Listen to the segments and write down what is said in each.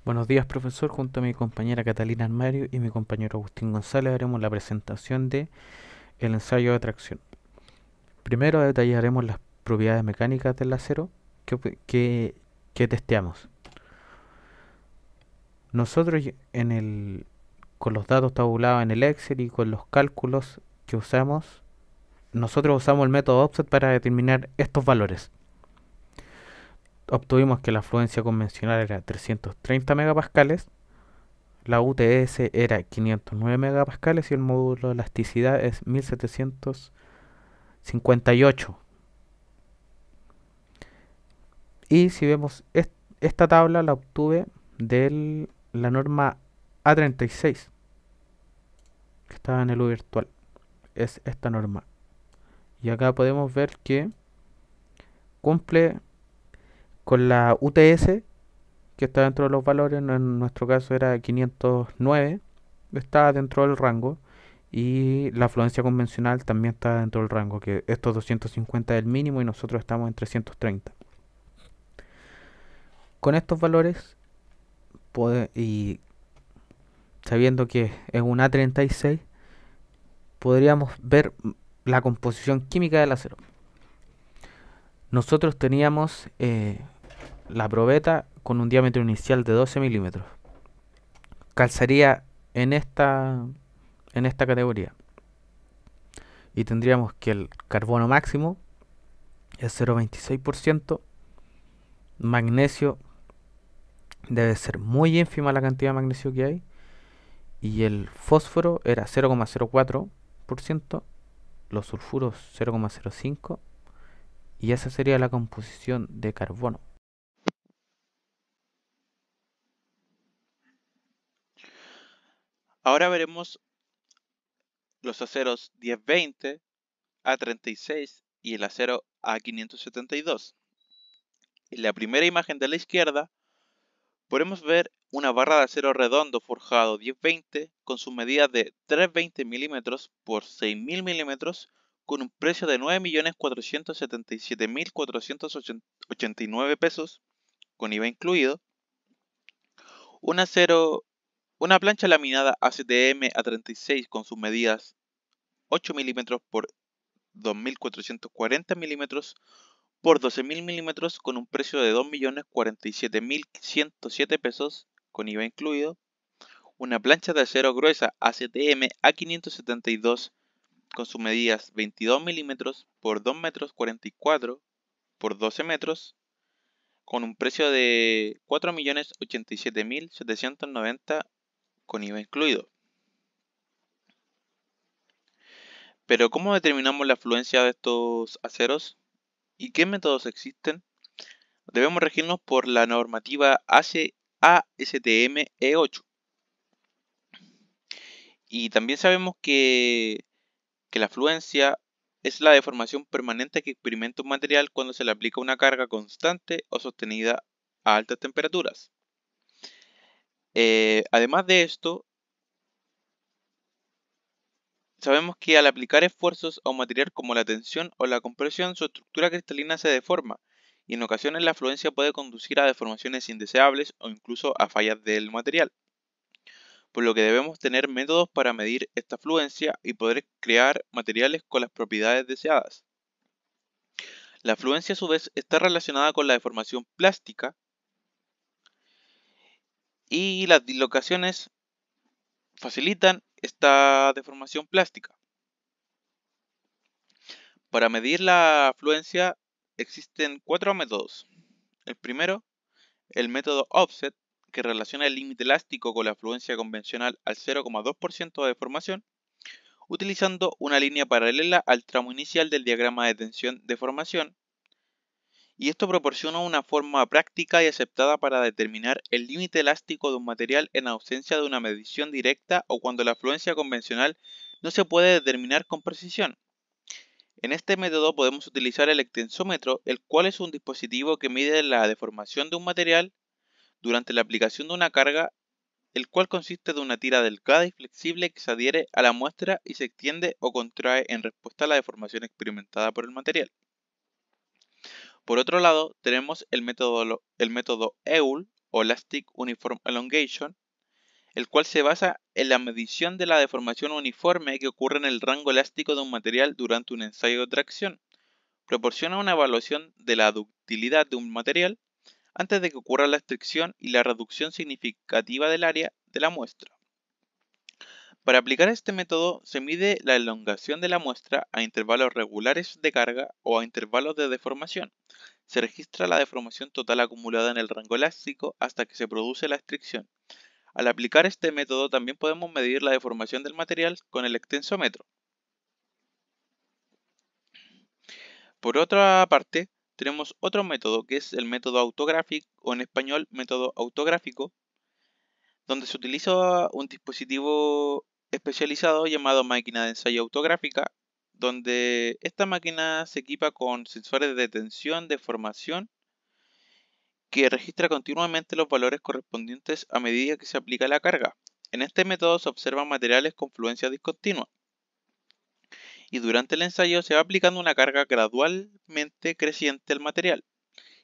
Buenos días, profesor. Junto a mi compañera Catalina Armario y mi compañero Agustín González haremos la presentación de el ensayo de tracción. Primero detallaremos las propiedades mecánicas del acero que testeamos. Nosotros con los datos tabulados en el Excel y con los cálculos que usamos, nosotros usamos el método offset para determinar estos valores. Obtuvimos que la fluencia convencional era 330 megapascales, la UTS era 509 megapascales y el módulo de elasticidad es 1758. Y si vemos esta tabla la obtuve de la norma A36 que estaba en el U virtual. Es esta norma. Y acá podemos ver que cumple con la UTS que está dentro de los valores. En nuestro caso era 509, está dentro del rango. Y la fluencia convencional también está dentro del rango, que estos 250 es el mínimo y nosotros estamos en 330. Con estos valores y sabiendo que es un A36, podríamos ver la composición química del acero. Nosotros teníamos la probeta con un diámetro inicial de 12 milímetros. Calzaría en esta categoría. Y tendríamos que el carbono máximo es 0,26%. Magnesio debe ser muy ínfima la cantidad de magnesio que hay. Y el fósforo era 0,04%. Los sulfuros 0,05%. Y esa sería la composición de carbono. Ahora veremos los aceros 1020, A36 y el acero A572. En la primera imagen de la izquierda podemos ver una barra de acero redondo forjado 1020 con sus medidas de 320 mm por 6000 mm con un precio de 9.477.489 pesos con IVA incluido. Un acero Una plancha laminada ACTM A36 con sus medidas 8 mm por 2.440 mm por 12.000 mm con un precio de 2.047.107 pesos con IVA incluido. Una plancha de acero gruesa ACTM A572 con sus medidas 22 mm por 2,44 m por 12 metros con un precio de 4.087.790 con IVA incluido. Pero ¿cómo determinamos la fluencia de estos aceros? ¿Y qué métodos existen? Debemos regirnos por la normativa ASTM E8. Y también sabemos que la fluencia es la deformación permanente que experimenta un material cuando se le aplica una carga constante o sostenida a altas temperaturas. Además de esto, sabemos que al aplicar esfuerzos a un material como la tensión o la compresión, su estructura cristalina se deforma y en ocasiones la fluencia puede conducir a deformaciones indeseables o incluso a fallas del material, por lo que debemos tener métodos para medir esta fluencia y poder crear materiales con las propiedades deseadas. La fluencia a su vez está relacionada con la deformación plástica y las dislocaciones facilitan esta deformación plástica. Para medir la fluencia existen cuatro métodos. El primero, el método offset, que relaciona el límite elástico con la fluencia convencional al 0,2% de deformación, utilizando una línea paralela al tramo inicial del diagrama de tensión de formación, y esto proporciona una forma práctica y aceptada para determinar el límite elástico de un material en ausencia de una medición directa o cuando la fluencia convencional no se puede determinar con precisión. En este método podemos utilizar el extensómetro, el cual es un dispositivo que mide la deformación de un material durante la aplicación de una carga, el cual consiste de una tira delgada y flexible que se adhiere a la muestra y se extiende o contrae en respuesta a la deformación experimentada por el material. Por otro lado, tenemos el método EUL, o Elastic Uniform Elongation, el cual se basa en la medición de la deformación uniforme que ocurre en el rango elástico de un material durante un ensayo de tracción. Proporciona una evaluación de la ductilidad de un material antes de que ocurra la estricción y la reducción significativa del área de la muestra. Para aplicar este método se mide la elongación de la muestra a intervalos regulares de carga o a intervalos de deformación. Se registra la deformación total acumulada en el rango elástico hasta que se produce la estricción. Al aplicar este método también podemos medir la deformación del material con el extensómetro. Por otra parte, tenemos otro método que es el método autográfico, o en español método autográfico, donde se utiliza un dispositivo especializado llamado máquina de ensayo autográfica, donde esta máquina se equipa con sensores de tensión, deformación, que registra continuamente los valores correspondientes a medida que se aplica la carga. En este método se observan materiales con fluencia discontinua, y durante el ensayo se va aplicando una carga gradualmente creciente al material,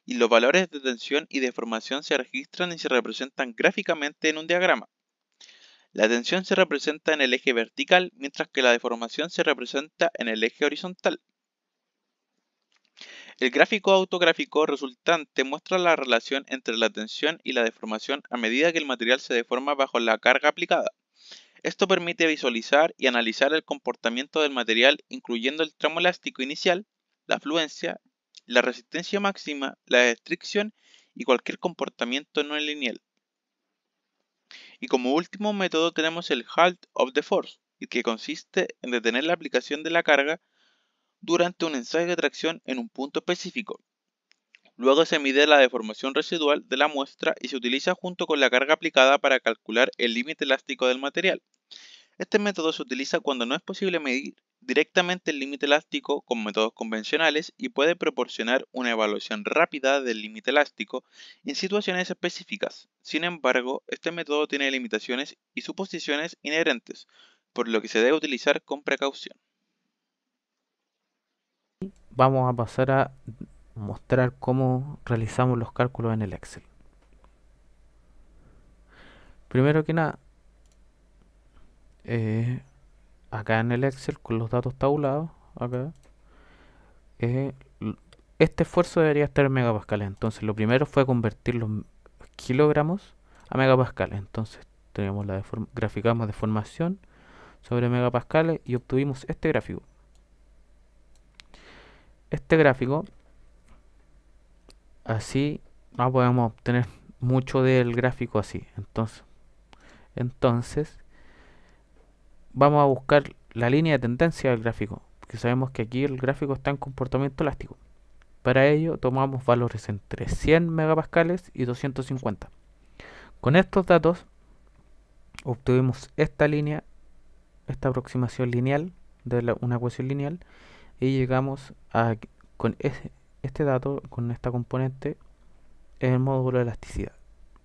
y los valores de tensión y deformación se registran y se representan gráficamente en un diagrama. La tensión se representa en el eje vertical, mientras que la deformación se representa en el eje horizontal. El gráfico autográfico resultante muestra la relación entre la tensión y la deformación a medida que el material se deforma bajo la carga aplicada. Esto permite visualizar y analizar el comportamiento del material, incluyendo el tramo elástico inicial, la fluencia, la resistencia máxima, la estricción y cualquier comportamiento no lineal. Y como último método tenemos el Halt of the Force, que consiste en detener la aplicación de la carga durante un ensayo de tracción en un punto específico. Luego se mide la deformación residual de la muestra y se utiliza junto con la carga aplicada para calcular el límite elástico del material. Este método se utiliza cuando no es posible medir directamente el límite elástico con métodos convencionales y puede proporcionar una evaluación rápida del límite elástico en situaciones específicas. Sin embargo, este método tiene limitaciones y suposiciones inherentes, por lo que se debe utilizar con precaución. Vamos a pasar a mostrar cómo realizamos los cálculos en el Excel. Primero que nada, acá en el Excel con los datos tabulados, acá, eh, este esfuerzo debería estar en megapascales. Entonces lo primero fue convertir los kilogramos a megapascales. Entonces tenemos graficamos deformación sobre megapascales y obtuvimos este gráfico. Este gráfico, así no podemos obtener mucho del gráfico así. Entonces vamos a buscar la línea de tendencia del gráfico, porque sabemos que aquí el gráfico está en comportamiento elástico. Para ello tomamos valores entre 100 megapascales y 250. Con estos datos obtuvimos esta línea, esta aproximación lineal de una ecuación lineal, y llegamos a, con este dato, con esta componente, en el módulo de elasticidad.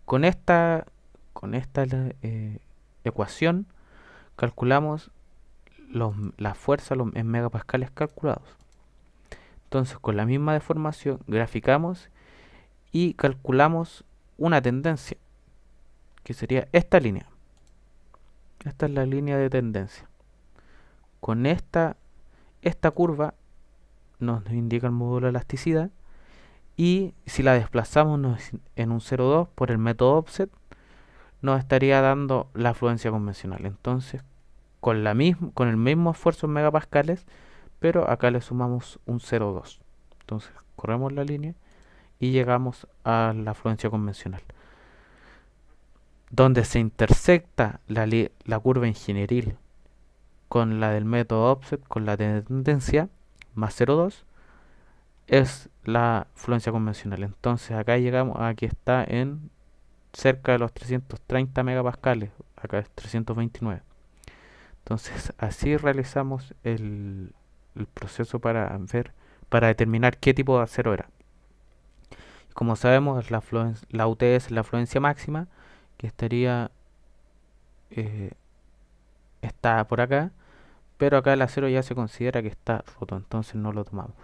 Con esta ecuación calculamos la fuerza en megapascales calculados. Entonces con la misma deformación graficamos y calculamos una tendencia, que sería esta línea. Esta es la línea de tendencia. Con esta curva nos indica el módulo de elasticidad, y si la desplazamos en un 0,2 por el método offset, nos estaría dando la fluencia convencional. Entonces con el mismo esfuerzo en megapascales, pero acá le sumamos un 0,2. Entonces corremos la línea y llegamos a la fluencia convencional, donde se intersecta la curva ingenieril con la del método offset, con la tendencia, más 0,2, es la fluencia convencional. Entonces acá llegamos, aquí está en cerca de los 330 megapascales, acá es 329. Entonces así realizamos el proceso para determinar qué tipo de acero era. Como sabemos, la UT es la fluencia máxima, que está por acá, pero acá el acero ya se considera que está roto, entonces no lo tomamos.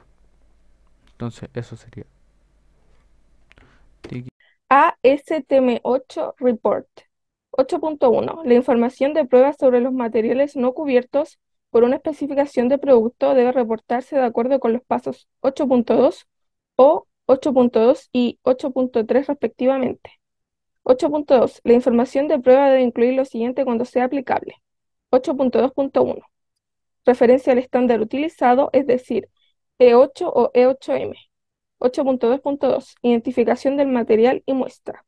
Entonces eso sería. STM8 Report. 8.1. La información de pruebas sobre los materiales no cubiertos por una especificación de producto debe reportarse de acuerdo con los pasos 8.2 o 8.2 y 8.3 respectivamente. 8.2. La información de prueba debe incluir lo siguiente cuando sea aplicable. 8.2.1. Referencia al estándar utilizado, es decir, E8 o E8M. 8.2.2. Identificación del material y muestra.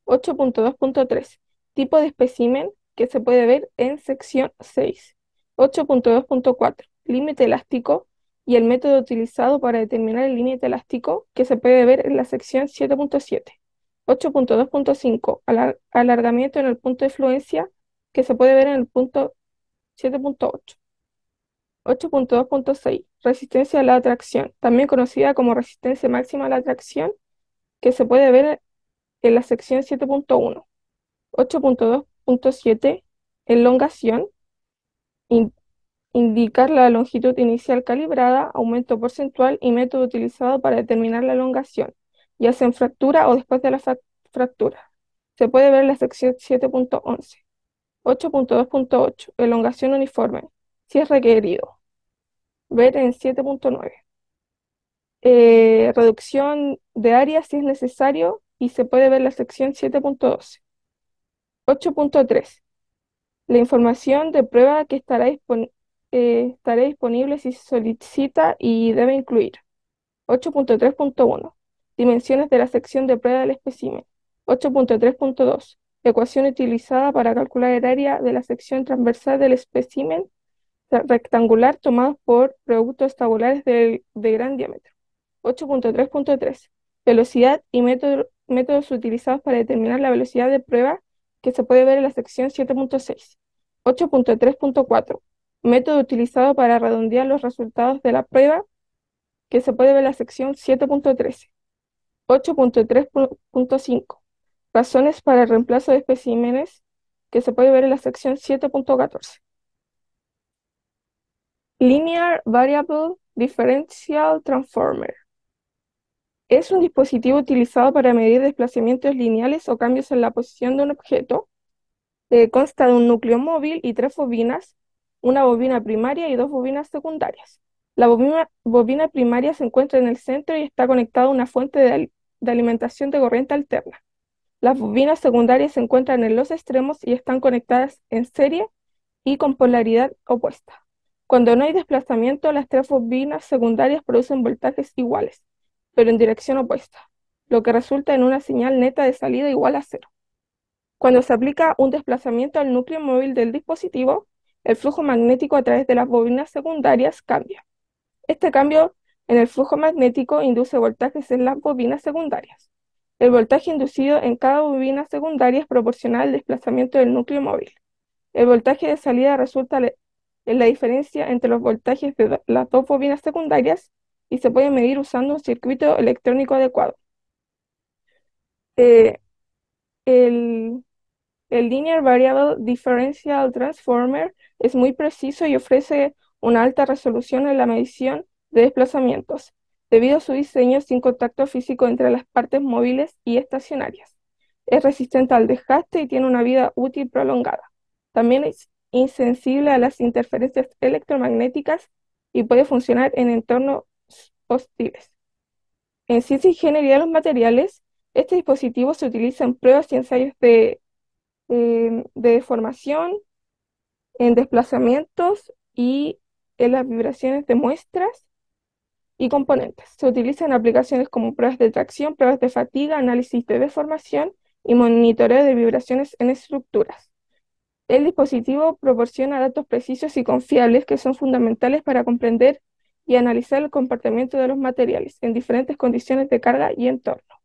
8.2.3. Tipo de espécimen que se puede ver en sección 6. 8.2.4. Límite elástico y el método utilizado para determinar el límite elástico que se puede ver en la sección 7.7. 8.2.5. Alargamiento en el punto de fluencia que se puede ver en el punto 7.8. 8.2.6. Resistencia a la atracción, también conocida como resistencia máxima a la atracción, que se puede ver en la sección 7.1. 8.2.7. Elongación, in- indicar la longitud inicial calibrada, aumento porcentual y método utilizado para determinar la elongación, ya sea en fractura o después de la fractura. Se puede ver en la sección 7.11. 8.2.8. Elongación uniforme, si es requerido. Ver en 7.9. Reducción de área si es necesario y se puede ver la sección 7.12. 8.3. La información de prueba que estará disponible si se solicita y debe incluir. 8.3.1. Dimensiones de la sección de prueba del espécimen. 8.3.2. Ecuación utilizada para calcular el área de la sección transversal del espécimen rectangular tomados por productos tabulares de gran diámetro. 8.3.3. Velocidad y métodos utilizados para determinar la velocidad de prueba que se puede ver en la sección 7.6. 8.3.4. Método utilizado para redondear los resultados de la prueba que se puede ver en la sección 7.13. 8.3.5. Razones para el reemplazo de especímenes que se puede ver en la sección 7.14. Linear Variable Differential Transformer. Es un dispositivo utilizado para medir desplazamientos lineales o cambios en la posición de un objeto. Consta de un núcleo móvil y 3 bobinas, una bobina primaria y 2 bobinas secundarias. La bobina primaria se encuentra en el centro y está conectada a una fuente de alimentación de corriente alterna. Las bobinas secundarias se encuentran en los extremos y están conectadas en serie y con polaridad opuesta. Cuando no hay desplazamiento, las 3 bobinas secundarias producen voltajes iguales, pero en dirección opuesta, lo que resulta en una señal neta de salida igual a cero. Cuando se aplica un desplazamiento al núcleo móvil del dispositivo, el flujo magnético a través de las bobinas secundarias cambia. Este cambio en el flujo magnético induce voltajes en las bobinas secundarias. El voltaje inducido en cada bobina secundaria es proporcional al desplazamiento del núcleo móvil. El voltaje de salida resulta en la diferencia entre los voltajes de las 2 bobinas secundarias y se puede medir usando un circuito electrónico adecuado. Eh, el, el Linear Variable Differential Transformer es muy preciso y ofrece una alta resolución en la medición de desplazamientos, debido a su diseño sin contacto físico entre las partes móviles y estacionarias. Es resistente al desgaste y tiene una vida útil prolongada. También es insensible a las interferencias electromagnéticas y puede funcionar en entornos hostiles. En ciencia y ingeniería de los materiales, este dispositivo se utiliza en pruebas y ensayos de deformación, en desplazamientos y en las vibraciones de muestras y componentes. Se utiliza en aplicaciones como pruebas de tracción, pruebas de fatiga, análisis de deformación y monitoreo de vibraciones en estructuras. El dispositivo proporciona datos precisos y confiables que son fundamentales para comprender y analizar el comportamiento de los materiales en diferentes condiciones de carga y entorno.